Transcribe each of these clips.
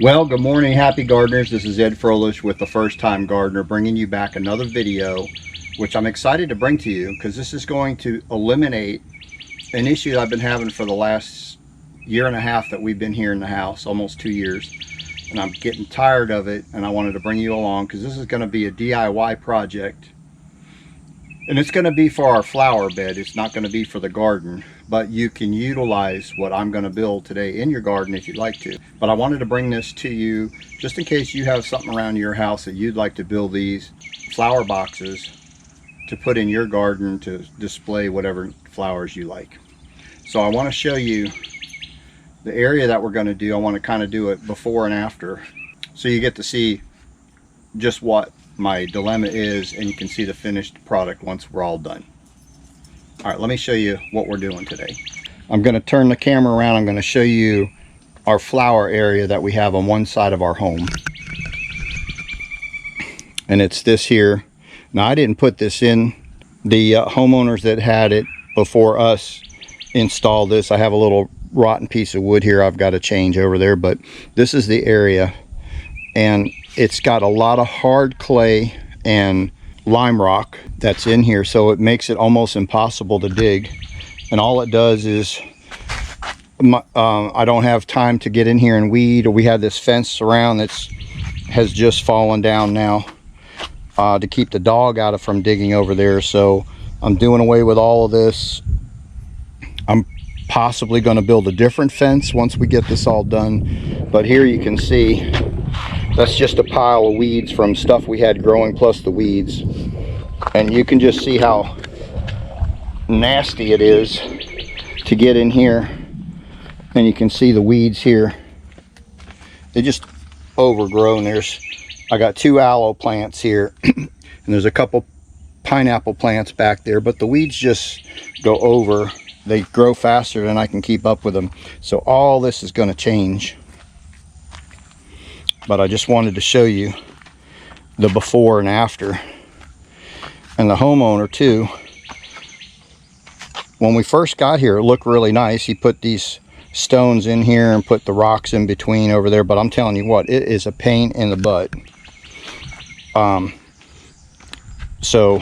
Well, good morning, happy gardeners. This is Ed Froelich with The First Time Gardener, bringing you back another video, which I'm excited to bring to you because this is going to eliminate an issue that I've been having for the last year and a half that we've been here in the house, almost 2 years. And I'm getting tired of it, and I wanted to bring you along because this is going to be a DIY project. And it's going to be for our flower bed. It's not going to be for the garden, but you can utilize what I'm going to build today in your garden if you'd like to. But I wanted to bring this to you just in case you have something around your house that you'd like to build these flower boxes to put in your garden to display whatever flowers you like. So I want to show you the area that we're going to do. I want to kind of do it before and after so you get to see just what my dilemma is, and you can see the finished product once we're all done. All right, let me show you what we're doing today. I'm going to turn the camera around. I'm going to show you our flower area that we have on one side of our home, and it's this here. Now, I didn't put this in. The homeowners that had it before us installed this. I have a little rotten piece of wood here I've got to change over there, but this is the area, and it's got a lot of hard clay and lime rock that's in here, so it makes it almost impossible to dig. And all it does is I don't have time to get in here and weed, or we have this fence around that's has just fallen down now to keep the dog out of from digging over there. So I'm doing away with all of this. I'm possibly going to build a different fence once we get this all done, but here you can see that's just a pile of weeds from stuff we had growing plus the weeds. And you can just see how nasty it is to get in here. And you can see the weeds here. They just overgrown. I got 2 aloe plants here and there's a couple pineapple plants back there, but the weeds just go over. They grow faster than I can keep up with them. So all this is going to change. But I just wanted to show you the before and after. And the homeowner too, when we first got here, it looked really nice. He put these stones in here and put the rocks in between over there, but I'm telling you what, it is a pain in the butt. So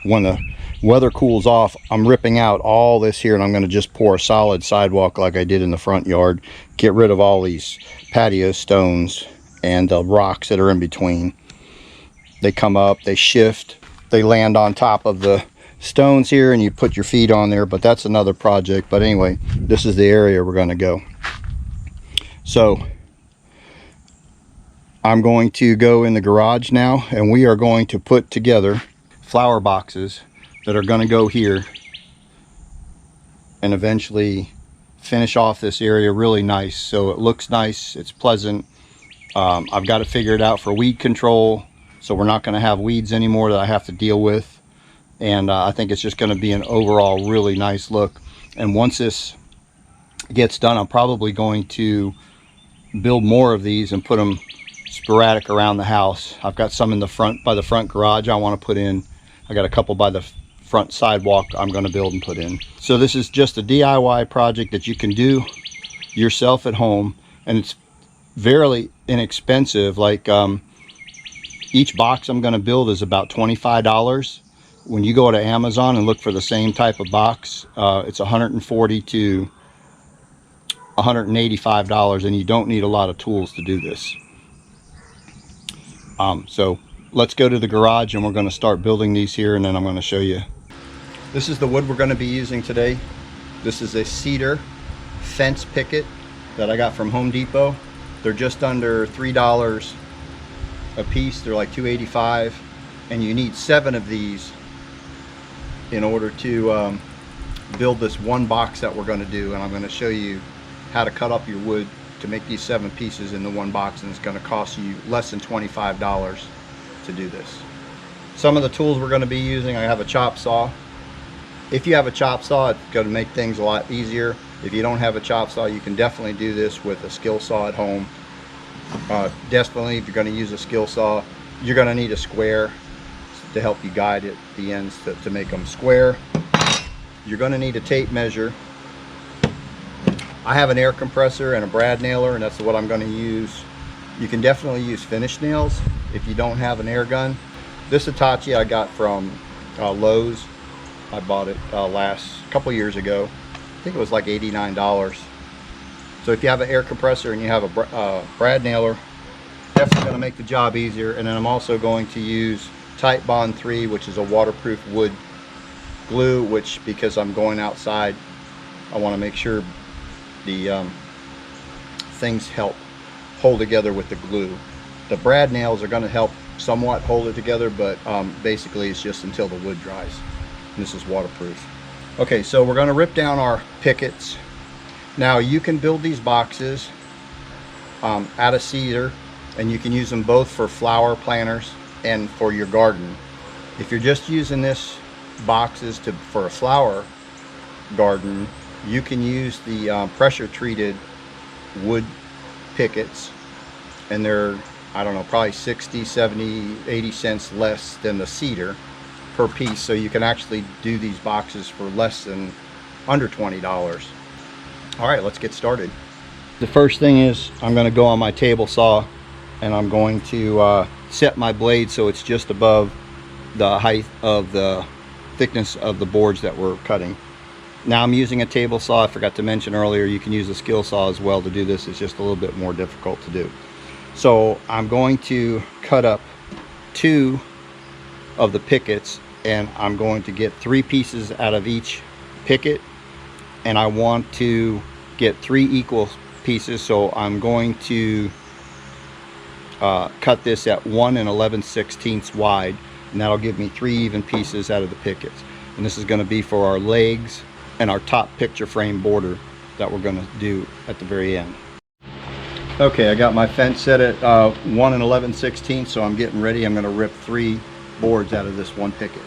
when the weather cools off, I'm ripping out all this here, and I'm going to just pour a solid sidewalk like I did in the front yard. Get rid of all these patio stones and the rocks that are in between. They come up, they shift, they land on top of the stones here, and you put your feet on there, but that's another project. But anyway, this is the area we're going to go. So I'm going to go in the garage now, and we are going to put together flower boxes that are going to go here and eventually finish off this area really nice so it looks nice, it's pleasant. I've got to figure it out for weed control, so we're not going to have weeds anymore that I have to deal with. And I think it's just going to be an overall really nice look. And once this gets done, I'm probably going to build more of these and put them sporadic around the house. I've got some in the front, by the front garage I want to put in. I got a couple by the front sidewalk I'm going to build and put in. So this is just a DIY project that you can do yourself at home, and it's very inexpensive. Like each box I'm going to build is about $25. When you go to Amazon and look for the same type of box, it's $140 to $185, and you don't need a lot of tools to do this. So let's go to the garage, and we're going to start building these here, and then I'm going to show you. This is the wood we're going to be using today. This is a cedar fence picket that I got from Home Depot. They're just under $3 a piece. They're like $2.85, and you need 7 of these in order to build this one box that we're going to do. And I'm going to show you how to cut up your wood to make these 7 pieces in the one box, and it's going to cost you less than $25 to do this. Some of the tools we're going to be using, I have a chop saw. If you have a chop saw, it's going to make things a lot easier. If you don't have a chop saw, you can definitely do this with a skill saw at home. Definitely, if you're going to use a skill saw, you're going to need a square to help you guide it, the ends to make them square. You're going to need a tape measure. I have an air compressor and a brad nailer, and that's what I'm going to use You can definitely use finish nails if you don't have an air gun. This Hitachi I got from Lowe's. I bought it last couple years ago. I think it was like $89. So if you have an air compressor and you have a brad nailer, definitely going to make the job easier. And then I'm also going to use Titebond 3, which is a waterproof wood glue, which, because I'm going outside, I want to make sure the things help hold together with the glue. The brad nails are going to help somewhat hold it together, but basically it's just until the wood dries. And this is waterproof. Okay, so we're going to rip down our pickets. Now you can build these boxes out of cedar, and you can use them both for flower planters and for your garden. If you're just using this boxes for a flower garden, you can use the pressure treated wood pickets, and they're, I don't know, probably 60, 70, 80 cents less than the cedar per piece. So you can actually do these boxes for less than under $20. All right, let's get started. The first thing is I'm going to go on my table saw, and I'm going to set my blade so it's just above the height of the thickness of the boards that we're cutting. Now I'm using a table saw. I forgot to mention earlier, you can use a skill saw as well to do this. It's just a little bit more difficult to do. So I'm going to cut up 2 of the pickets, and I'm going to get 3 pieces out of each picket, and I want to get 3 equal pieces. So I'm going to cut this at 1 11/16 wide, and that'll give me 3 even pieces out of the pickets. And this is going to be for our legs and our top picture frame border that we're going to do at the very end. Okay, I got my fence set at 1 11/16, so I'm getting ready. I'm going to rip 3 boards out of this one picket.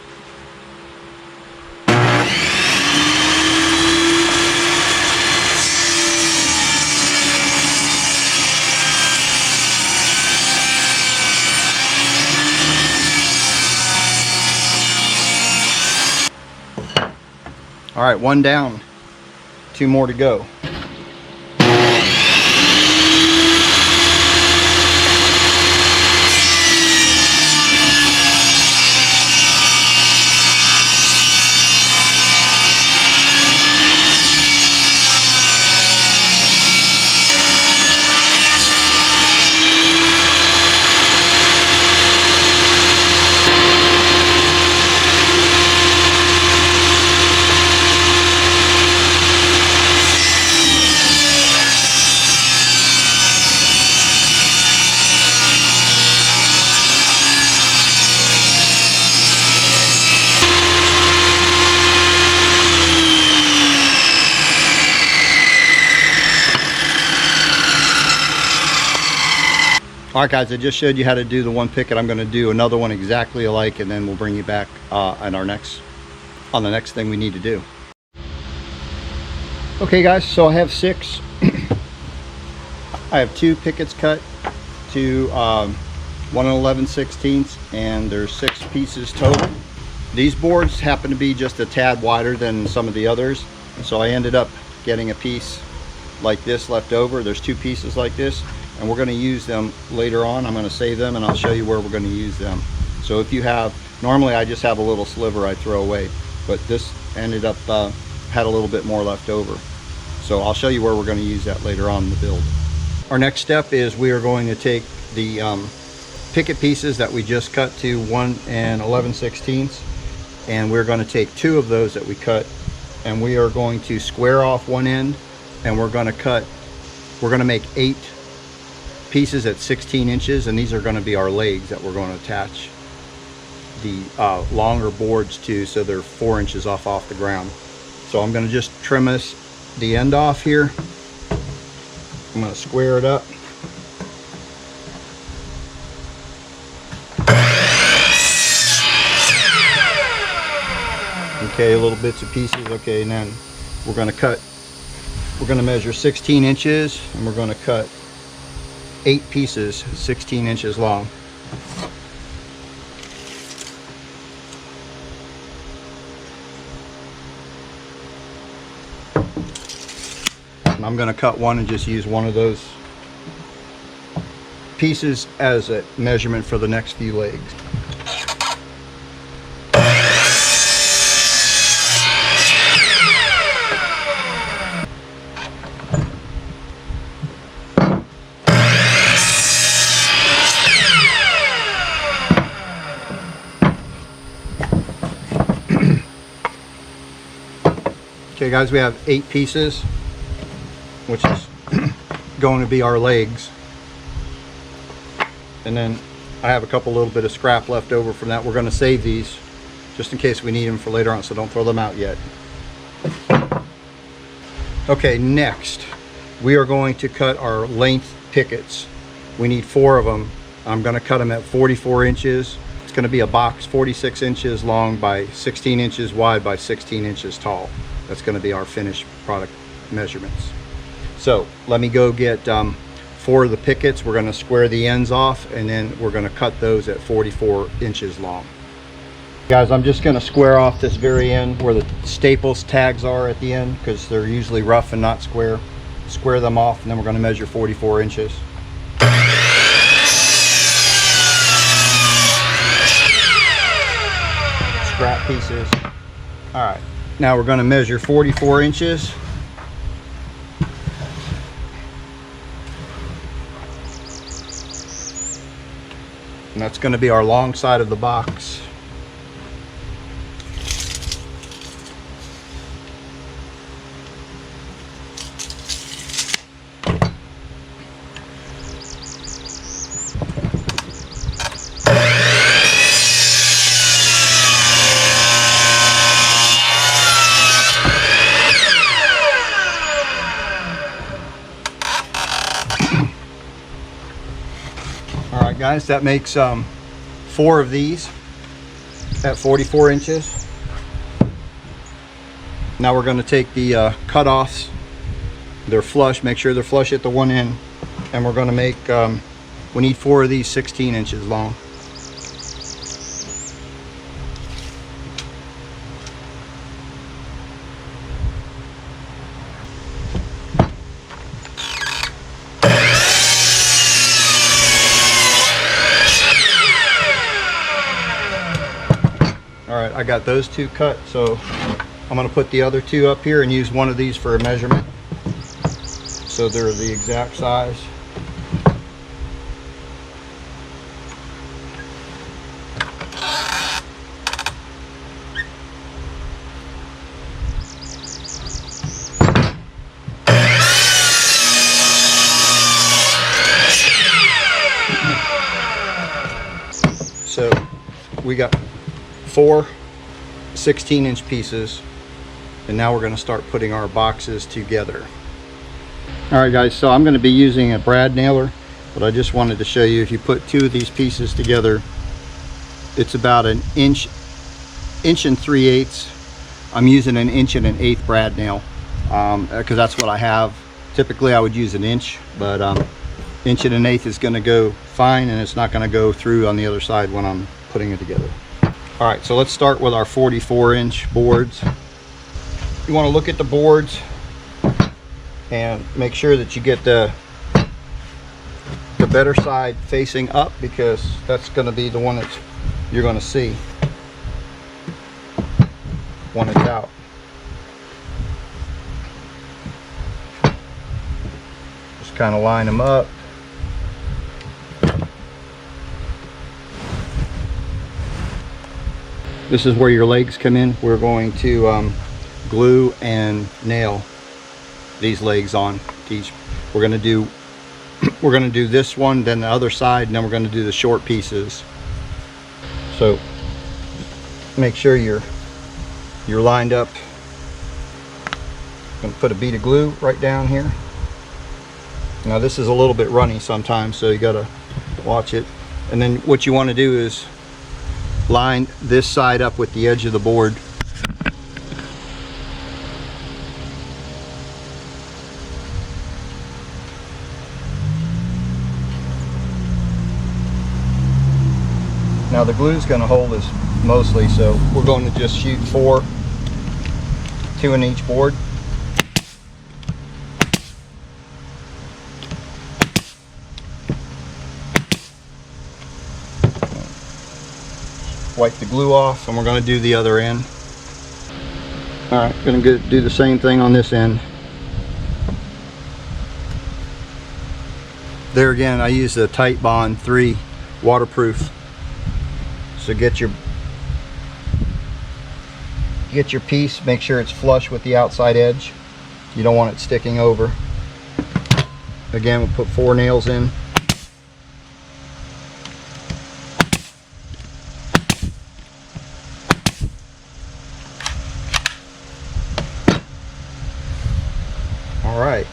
All right, 1 down, 2 more to go. Alright guys, I just showed you how to do the one picket. I'm going to do another one exactly alike, and then we'll bring you back on the next thing we need to do. Okay guys, so I have 6. I have 2 pickets cut to 1 11/16, and there's 6 pieces total. These boards happen to be just a tad wider than some of the others, so I ended up getting a piece like this left over. There's 2 pieces like this, and we're going to use them later on. I'm going to save them, and I'll show you where we're going to use them. So if you have, normally I just have a little sliver I throw away, but this ended up had a little bit more left over. So I'll show you where we're going to use that later on in the build. Our next step is we are going to take the picket pieces that we just cut to 1 11/16, and we're going to take 2 of those that we cut, and we are going to square off one end, and we're going to make 8 pieces at 16 inches, and these are going to be our legs that we're going to attach the longer boards to, so they're 4 inches off the ground. So I'm going to just trim the end off here. I'm going to square it up. Okay, little bits of pieces. Okay, and then we're going to measure 16 inches, and we're going to cut 8 pieces 16 inches long. And I'm going to cut one and just use one of those pieces as a measurement for the next few legs. Okay guys, we have 8 pieces, which is going to be our legs. And then I have a couple little bit of scrap left over from that. We're going to save these just in case we need them for later on, so don't throw them out yet. Okay, next we are going to cut our length pickets. We need 4 of them. I'm going to cut them at 44 inches. It's going to be a box 46 inches long by 16 inches wide by 16 inches tall. That's going to be our finished product measurements. So let me go get 4 of the pickets. We're going to square the ends off, and then we're going to cut those at 44 inches long. Guys, I'm just going to square off this very end where the staples tags are at the end, because they're usually rough and not square. Square them off, and then we're going to measure 44 inches. Scrap pieces. All right. Now we're going to measure 44 inches. And that's going to be our long side of the box. Alright guys, that makes 4 of these at 44 inches. Now we're going to take the cut-offs. They're flush, make sure they're flush at the one end. And we're going to make, we need 4 of these 16 inches long. Alright, I got those 2 cut, so I'm going to put the other 2 up here and use one of these for a measurement. So they're the exact size. So we got 4 16-inch pieces, and now we're going to start putting our boxes together. Alright guys, so I'm going to be using a brad nailer, but I just wanted to show you, if you put 2 of these pieces together, it's about an inch and 3/8. I'm using an 1 1/8 brad nail because that's what I have. Typically I would use an inch, but 1 1/8 is going to go fine, and it's not going to go through on the other side when I'm putting it together. Alright, so let's start with our 44-inch boards. You want to look at the boards and make sure that you get the better side facing up, because that's going to be the one that you're going to see when it's out. Just kind of line them up. This is where your legs come in. We're going to glue and nail these legs on to each. We're going to do this one, then the other side, and then we're going to do the short pieces. So make sure you're lined up. I'm going to put a bead of glue right down here. Now this is a little bit runny sometimes, so you got to watch it. And then what you want to do is line this side up with the edge of the board. Now the glue is going to hold this mostly, so we're going to just shoot 4, 2 in each board. wipe the glue off, and we're going to do the other end. All right, going to do the same thing on this end. There again, I use the Titebond 3 waterproof. So get your piece, make sure it's flush with the outside edge. You don't want it sticking over. Again, we'll put 4 nails in. All right.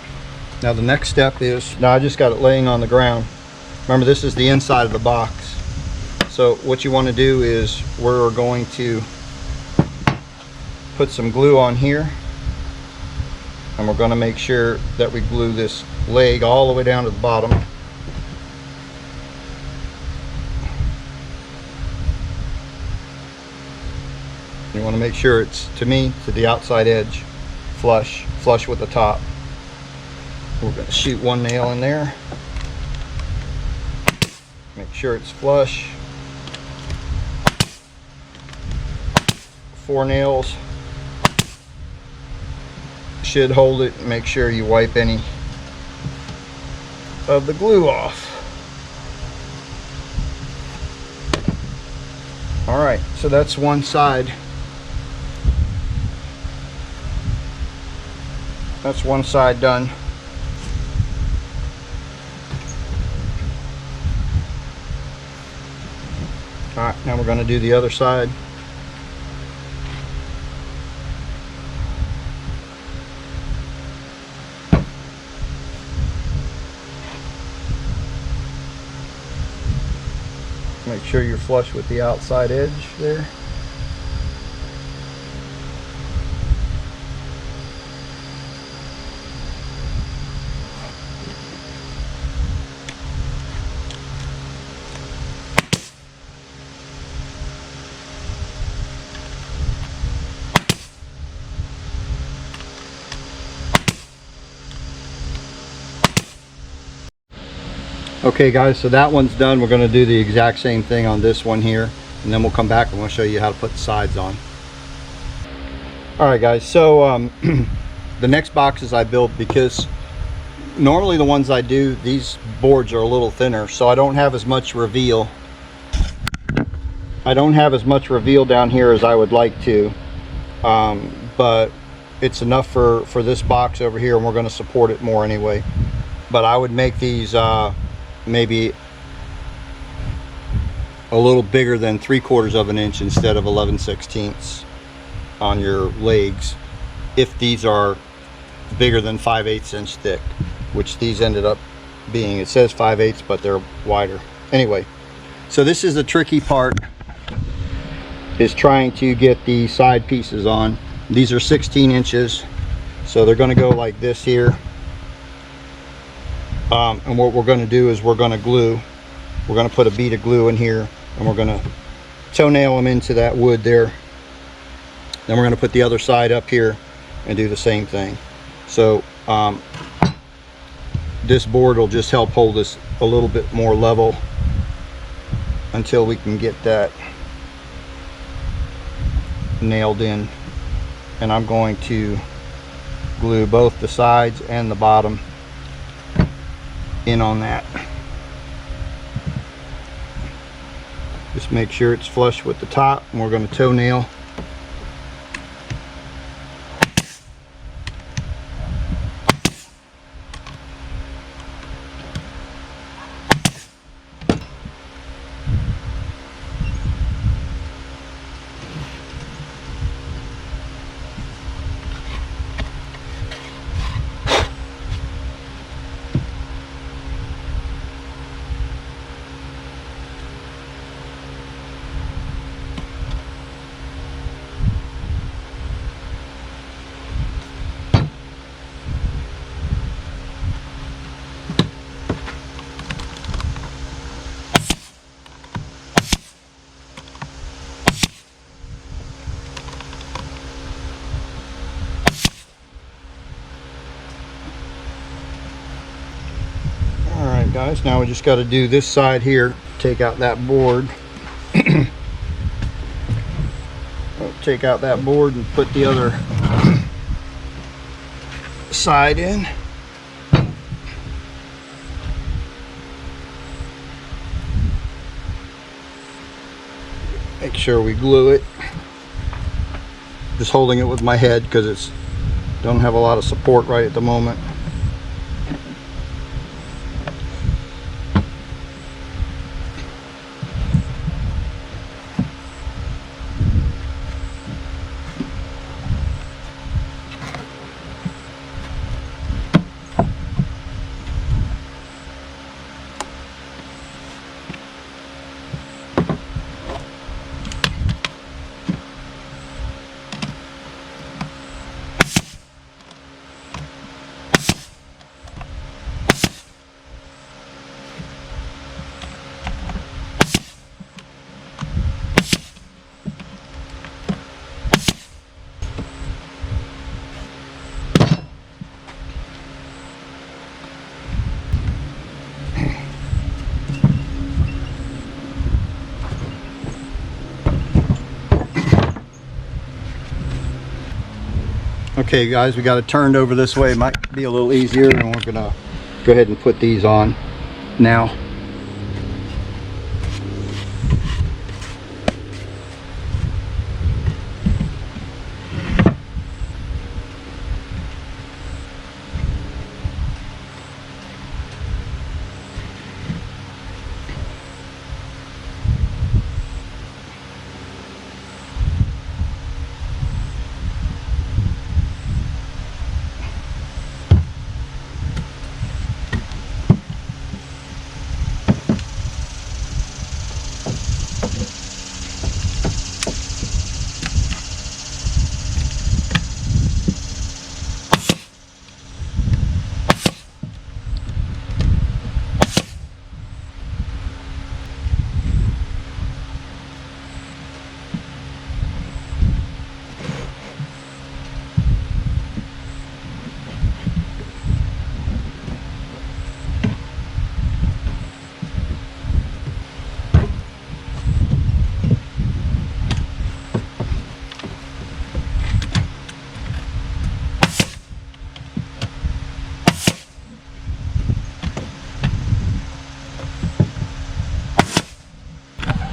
Now the next step is, now I just got it laying on the ground. Remember, this is the inside of the box. So what you want to do is we're going to put some glue on here, and we're going to make sure that we glue this leg all the way down to the bottom. You want to make sure it's, to me, to the outside edge, flush with the top. We're going to shoot 1 nail in there. Make sure it's flush. 4 nails. Should hold it. Make sure you wipe any of the glue off. All right, so that's one side. That's one side done. All right, now we're going to do the other side. Make sure you're flush with the outside edge there. Okay guys, so that one's done. We're going to do the exact same thing on this one here, and then we'll come back and we'll show you how to put the sides on. Alright guys, so the next boxes I built, because normally the ones I do, these boards are a little thinner, so I don't have as much reveal. I don't have as much reveal down here as I would like to, but it's enough for this box over here, and we're going to support it more anyway. But I would make these maybe a little bigger than 3/4 of an inch instead of 11/16 on your legs, if these are bigger than 5/8 inch thick, which these ended up being. It says 5/8, but they're wider. Anyway, so this is the tricky part, is trying to get the side pieces on. These are 16 inches, so they're going to go like this here. And what we're going to do is we're going to glue. We're going to put a bead of glue in here, and we're going to toenail them into that wood there. Then we're going to put the other side up here and do the same thing. So this board will just help hold us a little bit more level until we can get that nailed in. And I'm going to glue both the sides and the bottom in on that. Just make sure it's flush with the top, and we're going to toenail. Guys, now we just got to do this side here. Take out that board take out that board and put the other side in. Make sure we glue it. Just holding it with my head because it's don't have a lot of support right at the moment. Okay guys, we got it turned over this way. It might be a little easier, and we're gonna go ahead and put these on now.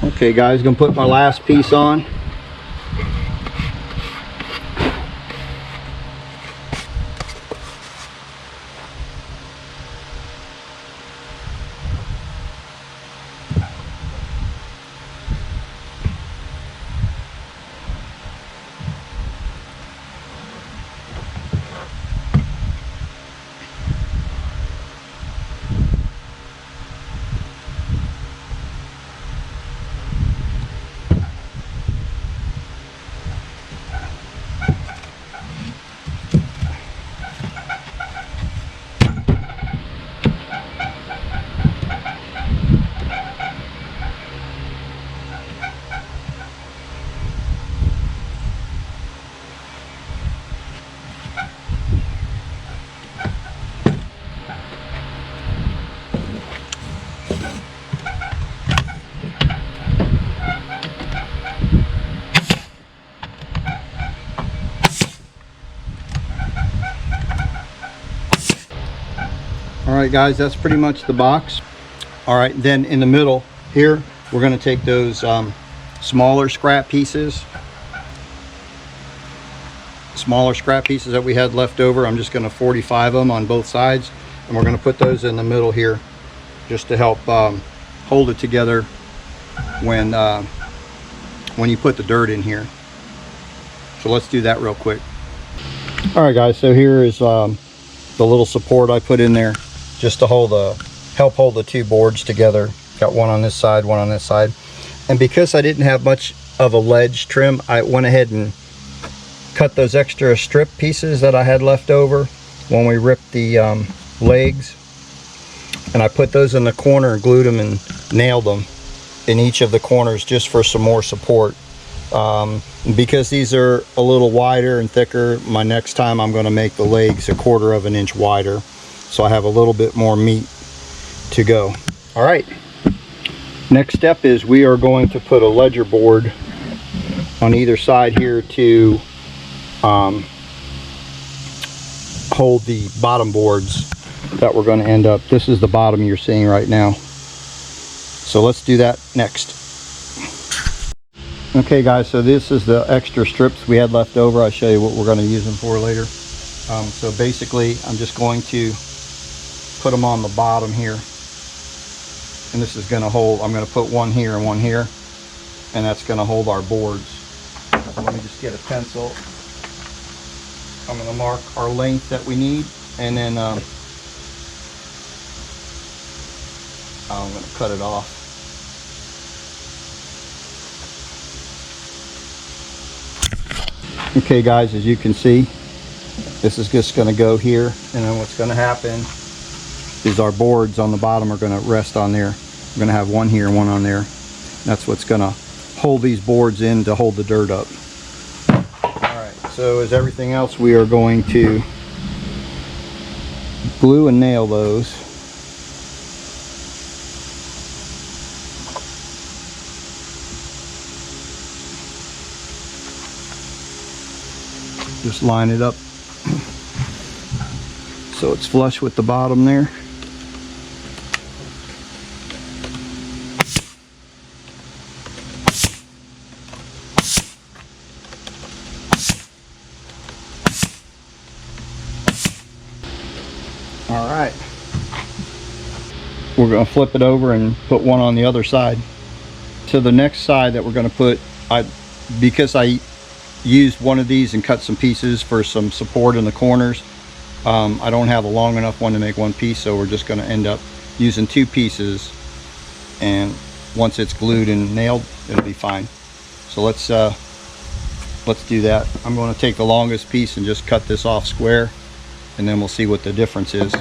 Okay guys, gonna put my last piece on. All right guys, that's pretty much the box. All right, then in the middle here, we're going to take those smaller scrap pieces that we had left over. I'm just going to 45 them on both sides, and we're going to put those in the middle here just to help hold it together when you put the dirt in here. So let's do that real quick. All right guys, so here is the little support I put in there just to help hold the two boards together. Got one on this side, one on this side. And because I didn't have much of a ledge trim, I went ahead and cut those extra strip pieces that I had left over when we ripped the legs, and I put those in the corner and glued them and nailed them in each of the corners just for some more support. Because these are a little wider and thicker, my next time I'm going to make the legs 1/4 of an inch wider, so I have a little bit more meat to go. All right, next step is we are going to put a ledger board on either side here to hold the bottom boards that we're going to end up. This is the bottom you're seeing right now. So let's do that next. Okay guys, so this is the extra strips we had left over. I'll show you what we're going to use them for later. So basically I'm just going to put them on the bottom here, and this is going to hold, I'm going to put one here and one here, and that's going to hold our boards. So let me just get a pencil. I'm going to mark our length that we need, and then I'm going to cut it off. Okay guys, as you can see, this is just going to go here, and then what's going to happen is our boards on the bottom are going to rest on there. We're going to have one here and one on there. That's what's going to hold these boards in to hold the dirt up. Alright, so as everything else, we are going to glue and nail those. Just line it up so it's flush with the bottom there. All right, we're going to flip it over and put one on the other side. To the next side that we're going to put, because I used one of these and cut some pieces for some support in the corners, I don't have a long enough one to make one piece, so we're just going to end up using two pieces, and once it's glued and nailed, it'll be fine. So let's do that. I'm going to take the longest piece and just cut this off square, and then we'll see what the difference is.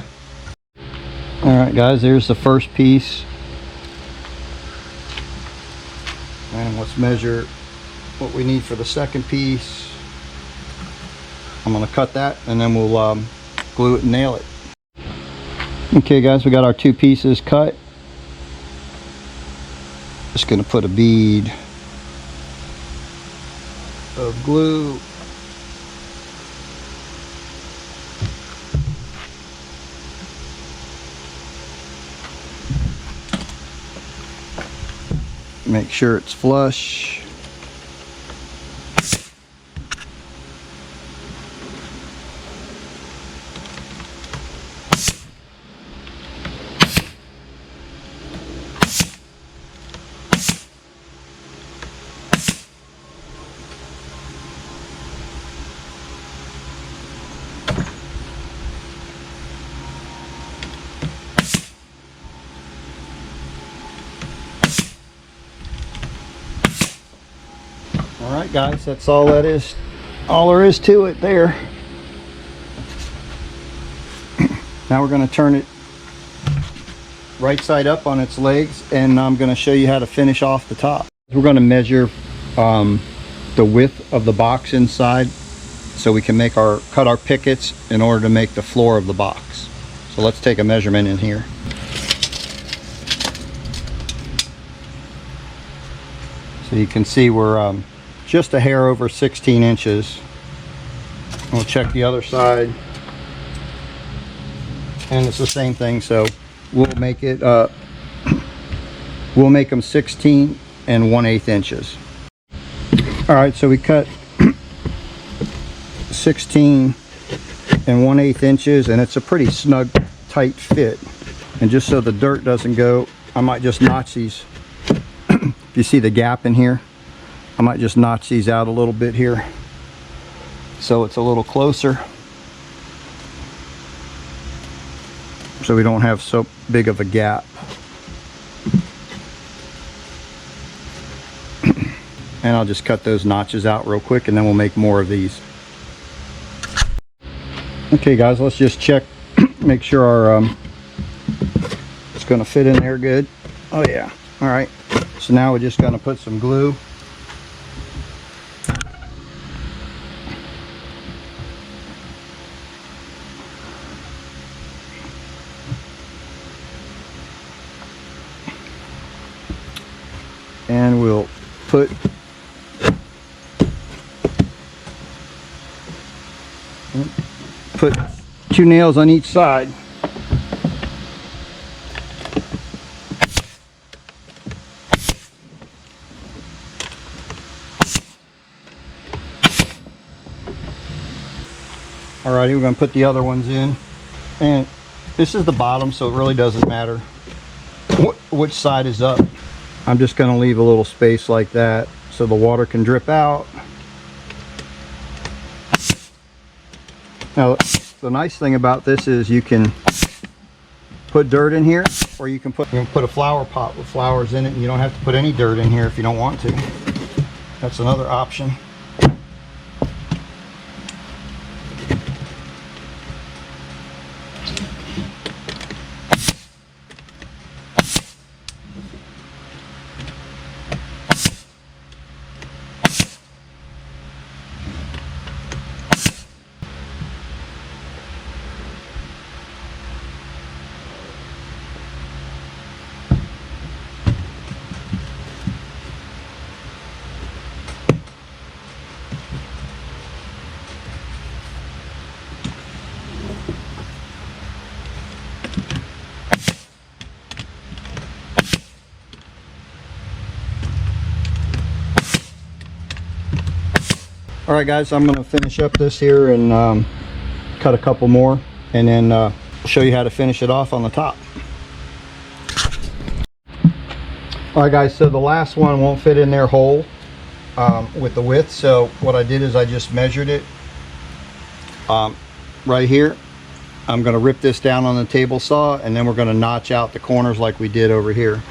Alright guys, there's the first piece, and let's measure what we need for the second piece. I'm going to cut that, and then we'll glue it and nail it. Okay guys, we got our two pieces cut. Just going to put a bead of glue. Make sure it's flush. Alright guys, that's all there is to it there. Now we're going to turn it right side up on its legs, and I'm going to show you how to finish off the top. We're going to measure the width of the box inside, so we can cut our pickets in order to make the floor of the box. So let's take a measurement in here. So you can see we're just a hair over 16 inches. We'll check the other side, and it's the same thing. So we'll make it we'll make them 16 and 1/8 inches. All right, so we cut 16 and 1/8 inches, and it's a pretty snug, tight fit. And just so the dirt doesn't go, I might just notch these. If you see the gap in here, I might just notch these out a little bit here, so it's a little closer, so we don't have so big of a gap. And I'll just cut those notches out real quick, and then we'll make more of these. Okay guys, let's just check, make sure our it's going to fit in there good. Oh yeah. All right, so now we're just going to put some glue. And we'll put and put 2 nails on each side. Alrighty, we're going to put the other ones in, and this is the bottom, so it really doesn't matter which side is up. I'm just going to leave a little space like that so the water can drip out. Now the nice thing about this is you can put dirt in here, or you can put a flower pot with flowers in it, and you don't have to put any dirt in here if you don't want to. That's another option. Alright guys, I'm going to finish up this here and cut a couple more, and then show you how to finish it off on the top. Alright guys, so the last one won't fit in there whole with the width, so what I did is I just measured it right here. I'm going to rip this down on the table saw, and then we're going to notch out the corners like we did over here.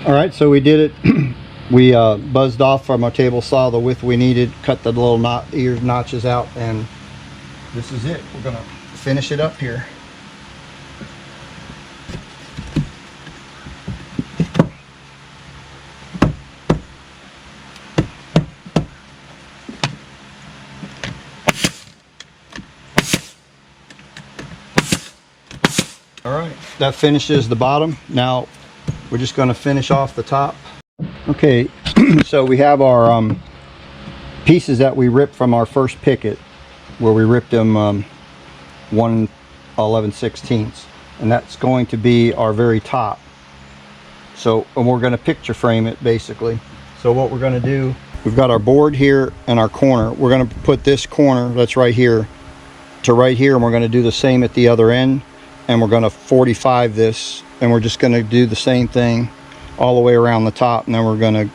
Alright, so we did it. We buzzed off from our table saw the width we needed, cut the little ear notches out, and this is it. We're going to finish it up here. Alright, that finishes the bottom. Now we're just going to finish off the top. Okay, so we have our pieces that we ripped from our first picket, where we ripped them 1 11/16, and that's going to be our very top. So, and we're going to picture frame it basically. So what we're going to do, we've got our board here and our corner. We're going to put this corner that's right here to right here, and we're going to do the same at the other end, and we're going to 45 this, and we're just going to do the same thing all the way around the top, and then we're going to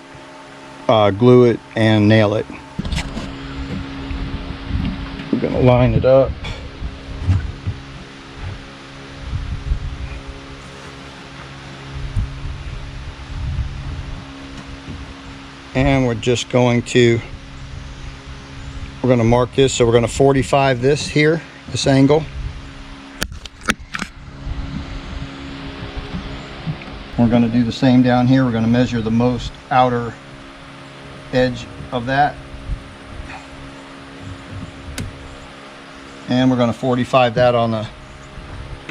glue it and nail it. We're going to line it up. And we're just going to, we're going to mark this, so we're going to 45 this here, this angle. We're going to do the same down here. We're going to measure the most outer edge of that, and we're going to 45 that on the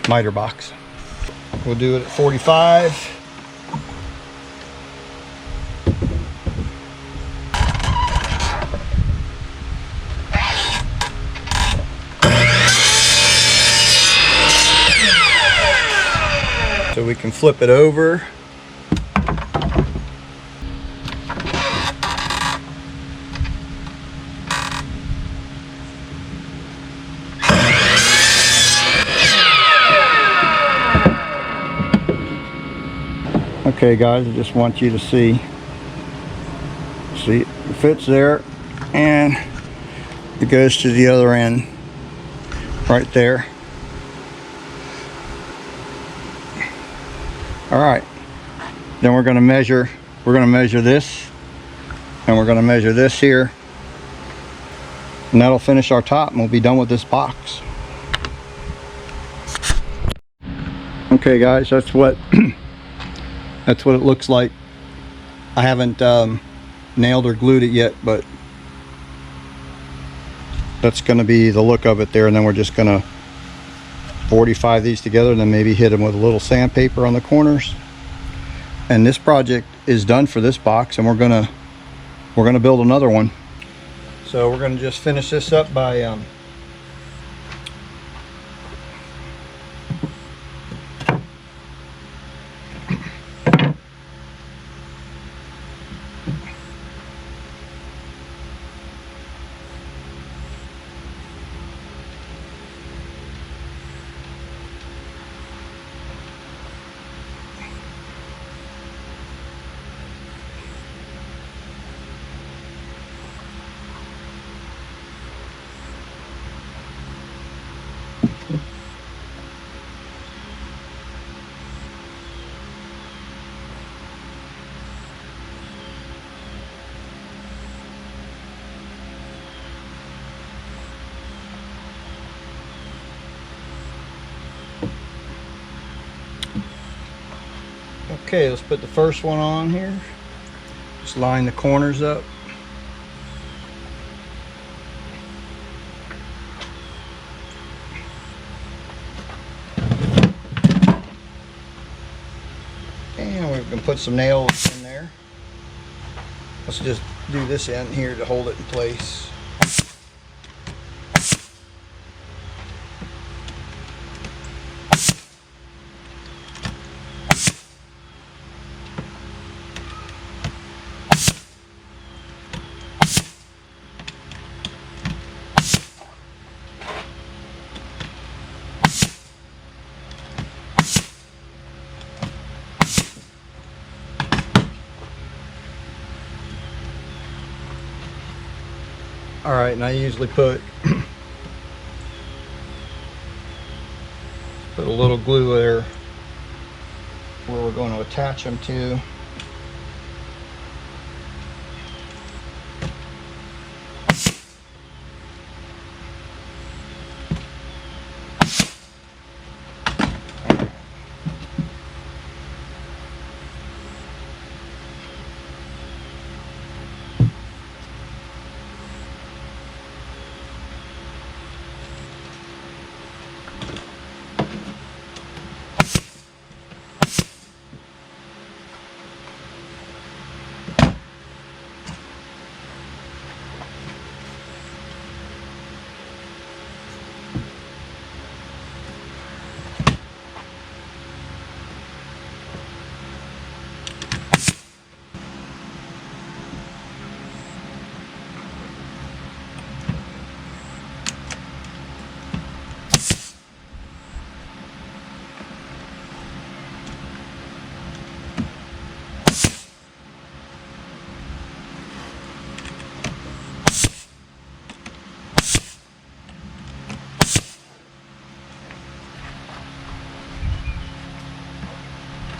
miter box. We'll do it at 45. So we can flip it over. Okay guys, I just want you to see it fits there, and it goes to the other end right there. All right, then we're going to measure this, and we're going to measure this here, and that'll finish our top, and we'll be done with this box. Okay guys, that's what that's what it looks like. I haven't nailed or glued it yet, but that's going to be the look of it there, and then we're just going to 45 these together, and then maybe hit them with a little sandpaper on the corners. And this project is done for this box, and we're gonna build another one. So we're gonna just finish this up by Okay, let's put the first one on here. Just line the corners up. And we're going to put some nails in there. Let's just do this end here to hold it in place. All right, and I usually put a little glue there where we're going to attach them to.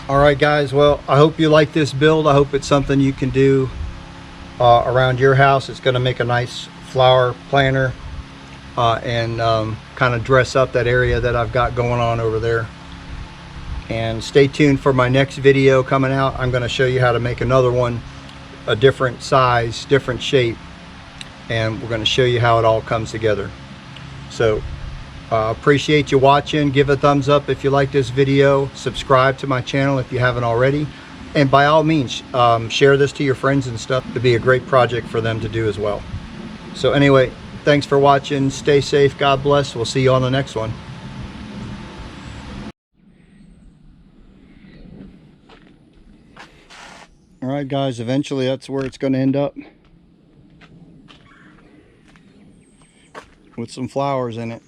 All right, guys, well, I hope you like this build. I hope it's something you can do around your house. It's going to make a nice flower planter and kind of dress up that area that I've got going on over there. And stay tuned for my next video coming out. I'm going to show you how to make another one, a different size, different shape, and we're going to show you how it all comes together. So appreciate you watching. Give a thumbs up if you like this video. Subscribe to my channel if you haven't already, and by all means share this to your friends and stuff. It'd be a great project for them to do as well. So anyway, thanks for watching. Stay safe. God bless. We'll see you on the next one. All right, guys, eventually that's where it's going to end up, with some flowers in it.